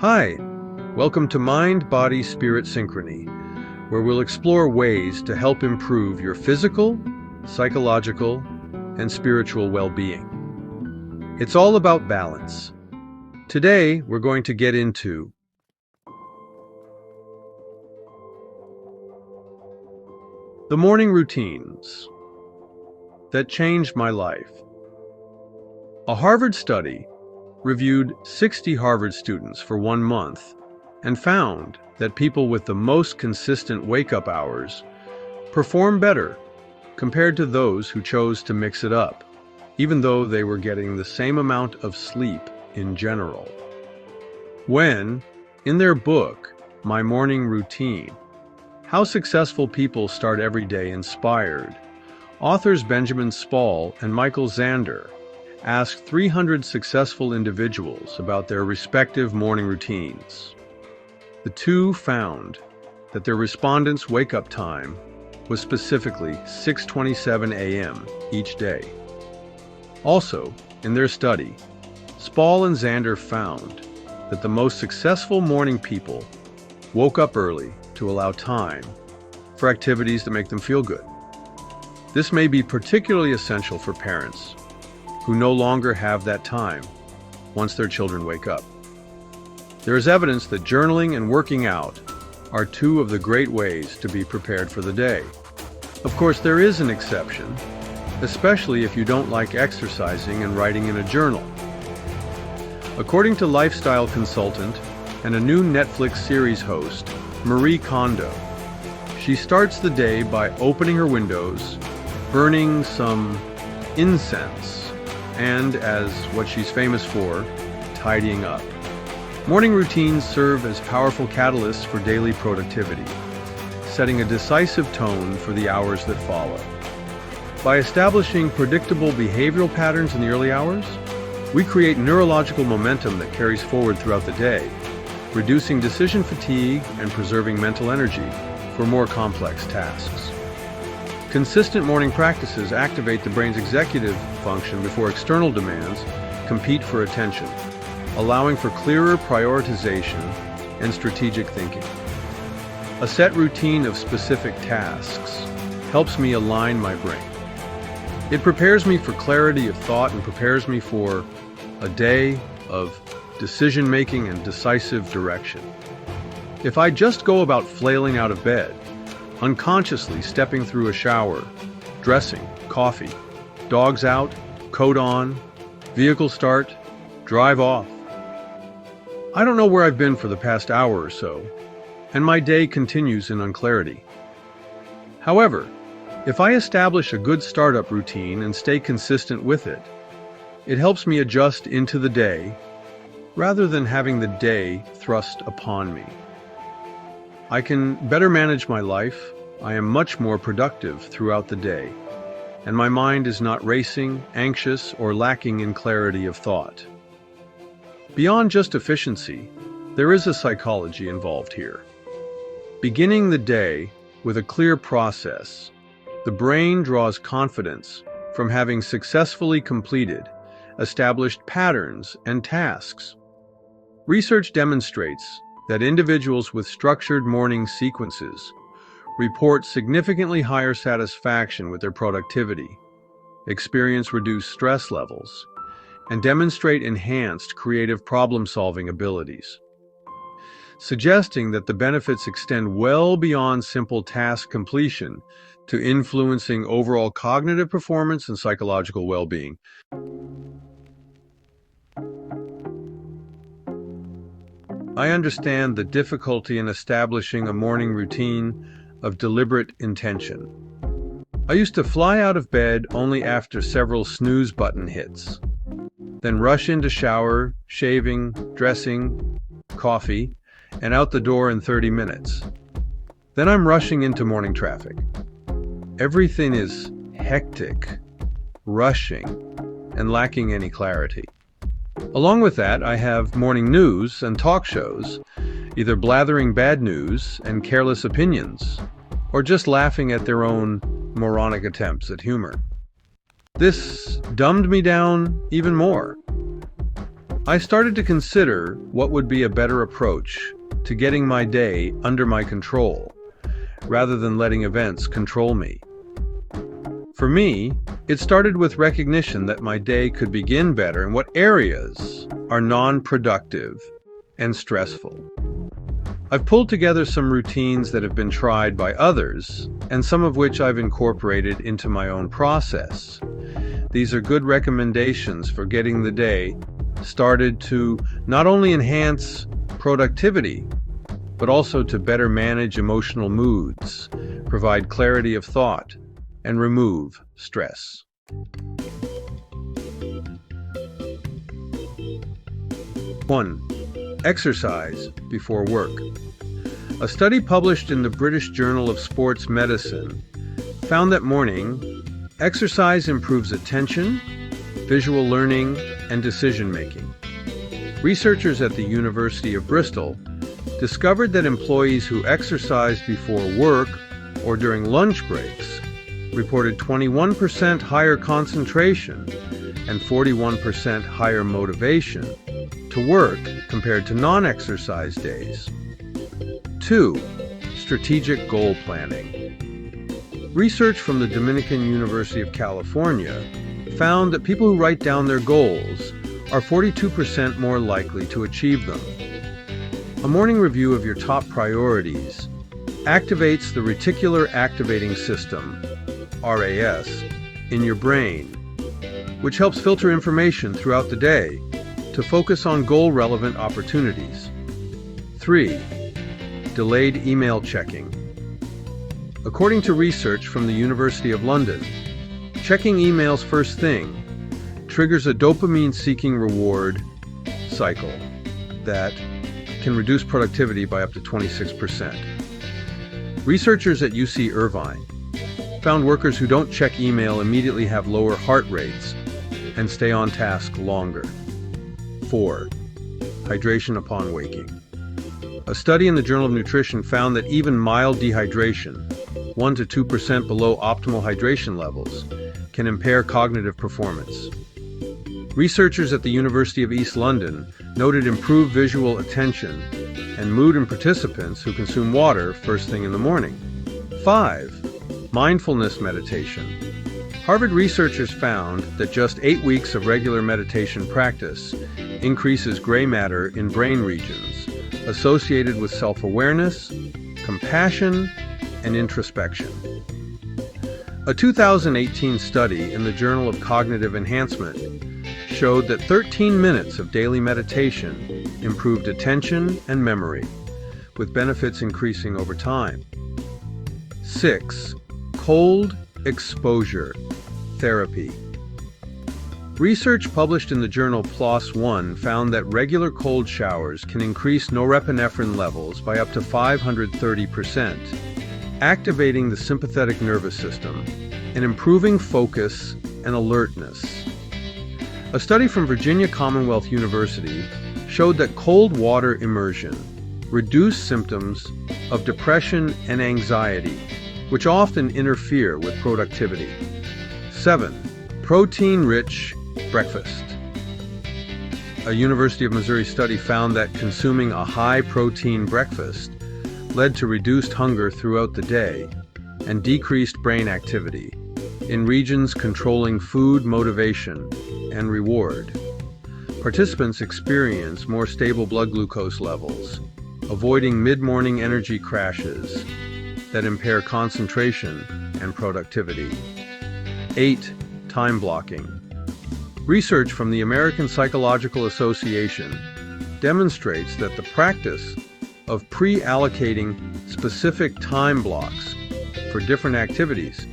Hi, welcome to Mind, Body, Spirit Synchrony, where we'll explore ways to help improve your physical, psychological, and spiritual well-being. It's all about balance. Today, we're going to get into the morning routines that changed my life. A Harvard study reviewed 60 Harvard students for 1 month and found that people with the most consistent wake-up hours perform better compared to those who chose to mix it up, even though they were getting the same amount of sleep in general. When, in their book, My Morning Routine, How Successful People Start Every Day Inspired, authors Benjamin Spall and Michael Zander asked 300 successful individuals about their respective morning routines. The two found that their respondents' wake-up time was specifically 6:27 a.m. each day. Also, in their study, Spall and Zander found that the most successful morning people woke up early to allow time for activities that make them feel good. This may be particularly essential for parents who no longer have that time once their children wake up. There is evidence that journaling and working out are two of the great ways to be prepared for the day. Of course, there is an exception, especially if you don't like exercising and writing in a journal. According to lifestyle consultant and a new Netflix series host, Marie Kondo, she starts the day by opening her windows, burning some incense, and, as what she's famous for, tidying up. Morning routines serve as powerful catalysts for daily productivity, setting a decisive tone for the hours that follow. By establishing predictable behavioral patterns in the early hours, we create neurological momentum that carries forward throughout the day, reducing decision fatigue and preserving mental energy for more complex tasks. Consistent morning practices activate the brain's executive function before external demands compete for attention, allowing for clearer prioritization and strategic thinking. A set routine of specific tasks helps me align my brain. It prepares me for clarity of thought and prepares me for a day of decision-making and decisive direction. If I just go about flailing out of bed, unconsciously stepping through a shower, dressing, coffee, dogs out, coat on, vehicle start, drive off, I don't know where I've been for the past hour or so, and my day continues in unclarity. However, if I establish a good startup routine and stay consistent with it, it helps me adjust into the day rather than having the day thrust upon me. I can better manage my life, I am much more productive throughout the day, and my mind is not racing, anxious, or lacking in clarity of thought. Beyond just efficiency, there is a psychology involved here. Beginning the day with a clear process, the brain draws confidence from having successfully completed established patterns and tasks. Research demonstrates that individuals with structured morning sequences report significantly higher satisfaction with their productivity, experience reduced stress levels, and demonstrate enhanced creative problem-solving abilities, suggesting that the benefits extend well beyond simple task completion to influencing overall cognitive performance and psychological well-being. I understand the difficulty in establishing a morning routine of deliberate intention. I used to fly out of bed only after several snooze button hits, then rush into shower, shaving, dressing, coffee, and out the door in 30 minutes. Then I'm rushing into morning traffic. Everything is hectic, rushing, and lacking any clarity. Along with that, I have morning news and talk shows, either blathering bad news and careless opinions, or just laughing at their own moronic attempts at humor. This dumbed me down even more. I started to consider what would be a better approach to getting my day under my control, rather than letting events control me. For me, it started with recognition that my day could begin better and what areas are non-productive and stressful. I've pulled together some routines that have been tried by others, and some of which I've incorporated into my own process. These are good recommendations for getting the day started to not only enhance productivity, but also to better manage emotional moods, provide clarity of thought, and remove stress. 1. Exercise before work. A study published in the British Journal of Sports Medicine found that morning exercise improves attention, visual learning, and decision-making. Researchers at the University of Bristol discovered that employees who exercised before work or during lunch breaks reported 21% higher concentration and 41% higher motivation to work compared to non-exercise days. 2. Strategic goal planning. Research from the Dominican University of California found that people who write down their goals are 42% more likely to achieve them. A morning review of your top priorities activates the reticular activating system, RAS, in your brain, which helps filter information throughout the day to focus on goal-relevant opportunities. 3. Delayed email checking. According to research from the University of London, checking emails first thing triggers a dopamine-seeking reward cycle that can reduce productivity by up to 26%. Researchers at UC Irvine found workers who don't check email immediately have lower heart rates and stay on task longer. 4. Hydration upon waking. A study in the Journal of Nutrition found that even mild dehydration, 1 to 2% below optimal hydration levels, can impair cognitive performance. Researchers at the University of East London noted improved visual attention and mood in participants who consume water first thing in the morning. 5. Mindfulness meditation. Harvard researchers found that just 8 weeks of regular meditation practice increases gray matter in brain regions associated with self-awareness, compassion, and introspection. A 2018 study in the Journal of Cognitive Enhancement showed that 13 minutes of daily meditation improved attention and memory, with benefits increasing over time. 6. Cold exposure therapy. Research published in the journal PLOS One found that regular cold showers can increase norepinephrine levels by up to 530%, activating the sympathetic nervous system and improving focus and alertness. A study from Virginia Commonwealth University showed that cold water immersion reduced symptoms of depression and anxiety, which often interfere with productivity. 7. Protein-rich breakfast. A University of Missouri study found that consuming a high-protein breakfast led to reduced hunger throughout the day and decreased brain activity in regions controlling food motivation and reward. Participants experience more stable blood glucose levels, avoiding mid-morning energy crashes that impair concentration and productivity. 8. Time blocking. Research from the American Psychological Association demonstrates that the practice of pre-allocating specific time blocks for different activities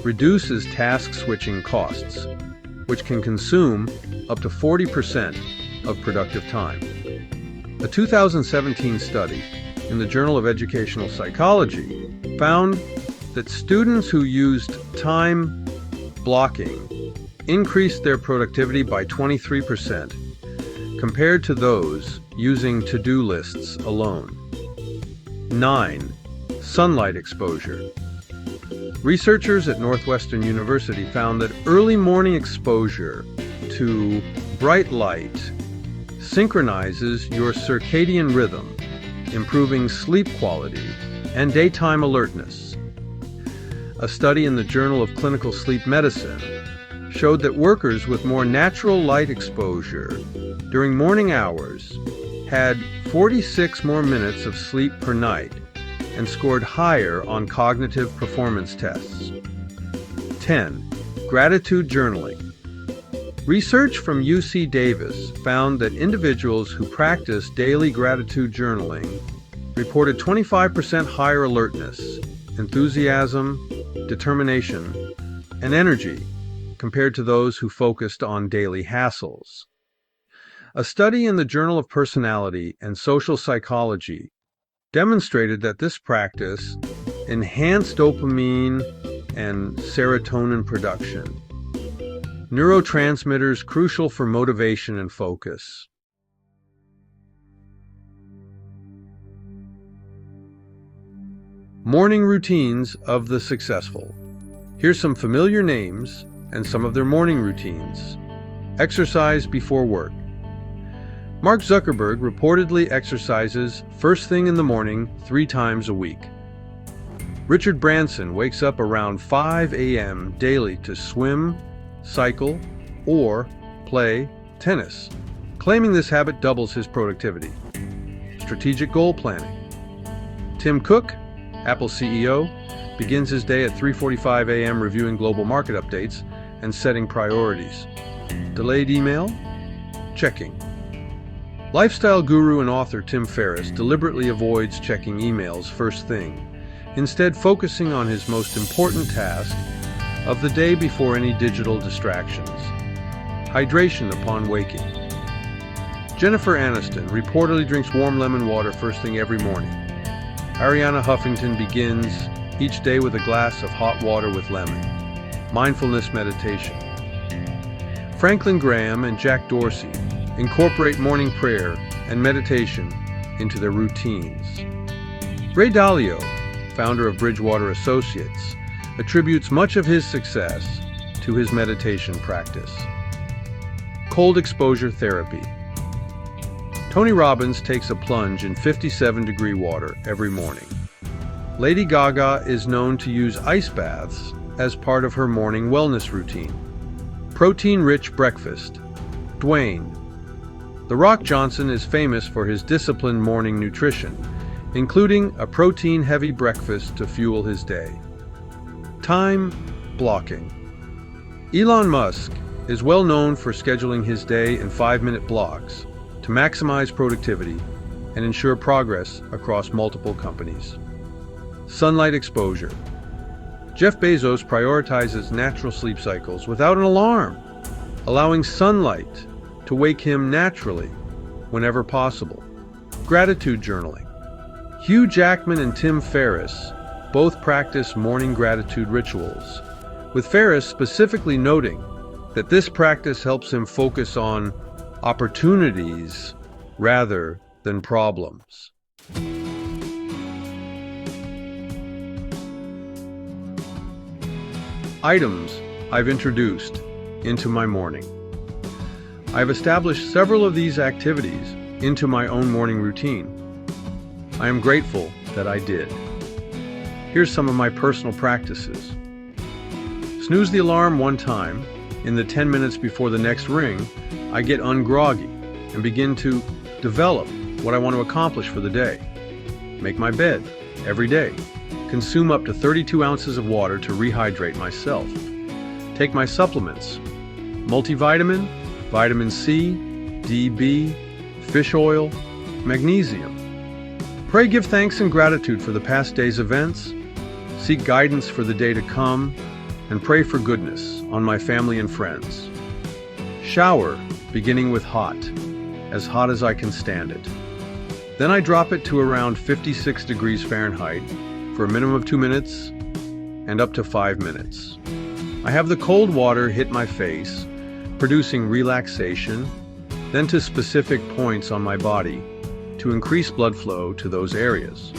reduces task switching costs, which can consume up to 40% of productive time. A 2017 study in the Journal of Educational Psychology found that students who used time blocking increased their productivity by 23% compared to those using to-do lists alone. 9. Sunlight exposure. Researchers at Northwestern University found that early morning exposure to bright light synchronizes your circadian rhythm, improving sleep quality and daytime alertness. A study in the Journal of Clinical Sleep Medicine showed that workers with more natural light exposure during morning hours had 46 more minutes of sleep per night and scored higher on cognitive performance tests. 10. Gratitude journaling. Research from UC Davis found that individuals who practiced daily gratitude journaling reported 25% higher alertness, enthusiasm, determination, and energy compared to those who focused on daily hassles. A study in the Journal of Personality and Social Psychology demonstrated that this practice enhanced dopamine and serotonin production, neurotransmitters crucial for motivation and focus. Morning routines of the successful. Here's some familiar names and some of their morning routines. Exercise before work. Mark Zuckerberg reportedly exercises first thing in the morning 3 times a week. Richard Branson wakes up around 5 a.m. daily to swim, cycle, or play tennis, claiming this habit doubles his productivity. Strategic goal planning. Tim Cook, Apple CEO, begins his day at 3:45 a.m. reviewing global market updates and setting priorities. Delayed email? Checking. Lifestyle guru and author Tim Ferriss deliberately avoids checking emails first thing, instead focusing on his most important task of the day before any digital distractions. Hydration upon waking. Jennifer Aniston reportedly drinks warm lemon water first thing every morning. Ariana Huffington begins each day with a glass of hot water with lemon. Mindfulness meditation. Franklin Graham and Jack Dorsey incorporate morning prayer and meditation into their routines. Ray Dalio, founder of Bridgewater Associates, attributes much of his success to his meditation practice. Cold exposure therapy. Tony Robbins takes a plunge in 57-degree water every morning. Lady Gaga is known to use ice baths as part of her morning wellness routine. Protein-rich breakfast. Dwayne The Rock Johnson is famous for his disciplined morning nutrition, including a protein-heavy breakfast to fuel his day. Time blocking. Elon Musk is well known for scheduling his day in 5-minute blocks to maximize productivity and ensure progress across multiple companies. Sunlight exposure. Jeff Bezos prioritizes natural sleep cycles without an alarm, allowing sunlight to wake him naturally whenever possible. Gratitude journaling. Hugh Jackman and Tim Ferriss both practice morning gratitude rituals, with Ferriss specifically noting that this practice helps him focus on opportunities rather than problems. Items I've introduced into my morning. I've established several of these activities into my own morning routine. I am grateful that I did. Here's some of my personal practices. Snooze the alarm 1 time. In the 10 minutes before the next ring, I get ungroggy and begin to develop what I want to accomplish for the day. Make my bed every day. Consume up to 32 ounces of water to rehydrate myself. Take my supplements: multivitamin, vitamin C, DB, fish oil, magnesium. Pray, give thanks and gratitude for the past day's events. Seek guidance for the day to come, and pray for goodness on my family and friends. Shower, beginning with hot as I can stand it. Then I drop it to around 56 degrees Fahrenheit for a minimum of 2 minutes and up to 5 minutes. I have the cold water hit my face, producing relaxation, then to specific points on my body to increase blood flow to those areas.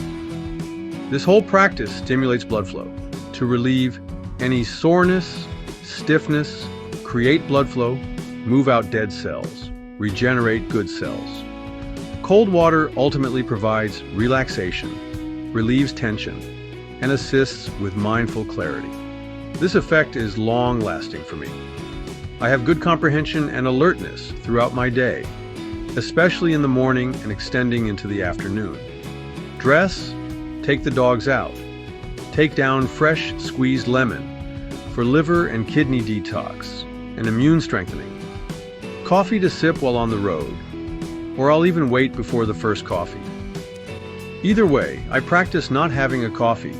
This whole practice stimulates blood flow to relieve any soreness, stiffness, create blood flow, move out dead cells. regenerate good cells. Cold water ultimately provides relaxation, relieves tension, and assists with mindful clarity. This effect is long-lasting for me. I have good comprehension and alertness throughout my day, especially in the morning and extending into the afternoon. Dress, take the dogs out. Take down fresh squeezed lemon for liver and kidney detox and immune strengthening. Coffee to sip while on the road, or I'll even wait before the first coffee. Either way, I practice not having a coffee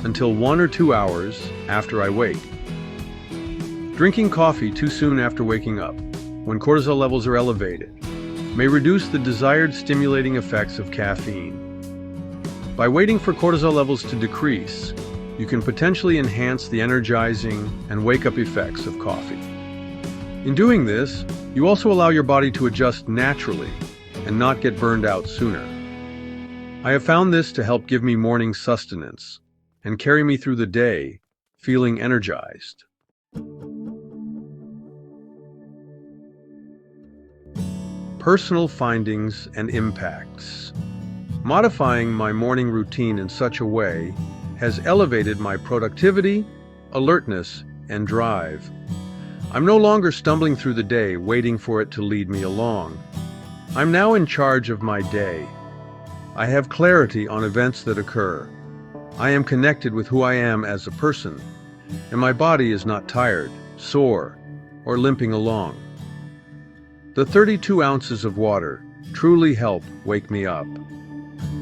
until 1 or 2 hours after I wake. Drinking coffee too soon after waking up, when cortisol levels are elevated, may reduce the desired stimulating effects of caffeine. By waiting for cortisol levels to decrease, you can potentially enhance the energizing and wake-up effects of coffee. In doing this, you also allow your body to adjust naturally and not get burned out sooner. I have found this to help give me morning sustenance and carry me through the day feeling energized. Personal findings and impacts. Modifying my morning routine in such a way has elevated my productivity, alertness, and drive. I'm no longer stumbling through the day waiting for it to lead me along. I'm now in charge of my day. I have clarity on events that occur. I am connected with who I am as a person, and my body is not tired, sore, or limping along. The 32 ounces of water truly help wake me up.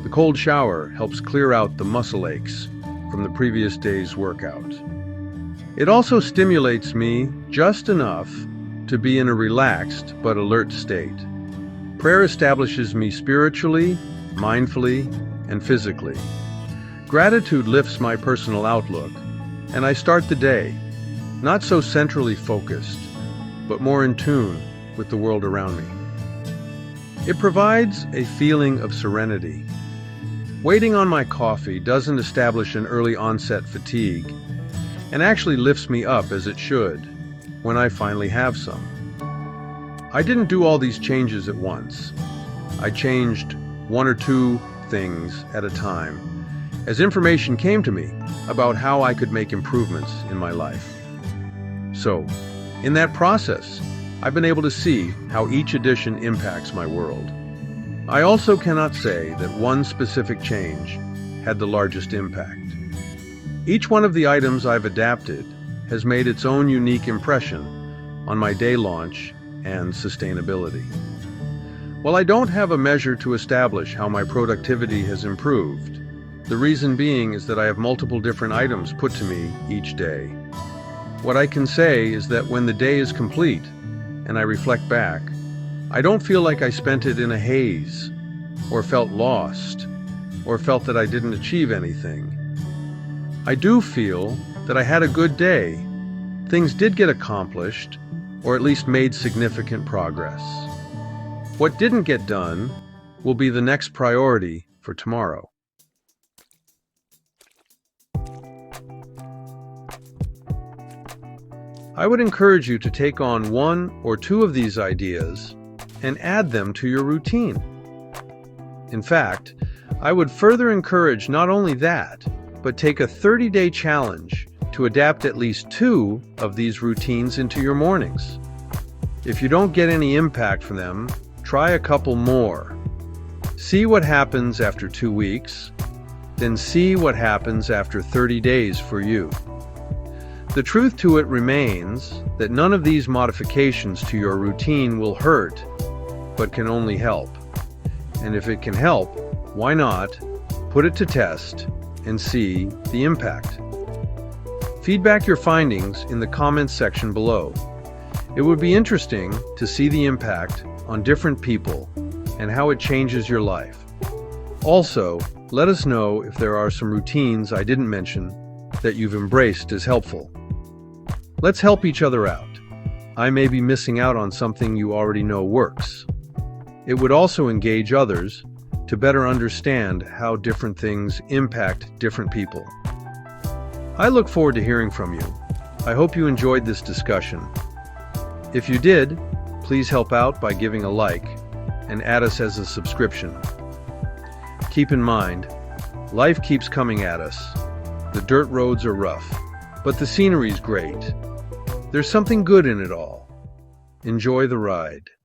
The cold shower helps clear out the muscle aches from the previous day's workout. It also stimulates me just enough to be in a relaxed but alert state. Prayer establishes me spiritually, mindfully, and physically. Gratitude lifts my personal outlook, and I start the day not so centrally focused, but more in tune with the world around me. It provides a feeling of serenity. Waiting on my coffee doesn't establish an early onset fatigue, and actually lifts me up as it should when I finally have some. I didn't do all these changes at once. I changed 1 or 2 things at a time as information came to me about how I could make improvements in my life. So, in that process, I've been able to see how each addition impacts my world. I also cannot say that one specific change had the largest impact. Each one of the items I've adapted has made its own unique impression on my day launch and sustainability. While I don't have a measure to establish how my productivity has improved, the reason being is that I have multiple different items put to me each day. What I can say is that when the day is complete and I reflect back, I don't feel like I spent it in a haze, or felt lost, or felt that I didn't achieve anything. I do feel that I had a good day. Things did get accomplished, or at least made significant progress. What didn't get done will be the next priority for tomorrow. I would encourage you to take on 1 or 2 of these ideas and add them to your routine. In fact, I would further encourage not only that, but take a 30-day challenge to adapt at least 2 of these routines into your mornings. If you don't get any impact from them, try a couple more. See what happens after 2 weeks, then see what happens after 30 days for you. The truth to it remains that none of these modifications to your routine will hurt, but can only help. And if it can help, why not put it to test and see the impact? Feedback your findings in the comments section below. It would be interesting to see the impact on different people and how it changes your life. Also, let us know if there are some routines I didn't mention that you've embraced as helpful. Let's help each other out. I may be missing out on something you already know works. It would also engage others to better understand how different things impact different people. I look forward to hearing from you. I hope you enjoyed this discussion. If you did, Please help out by giving a like and add us as a subscription. Keep in mind, life keeps coming at us. The dirt roads are rough, but the scenery's great. There's something good in it all. Enjoy the ride.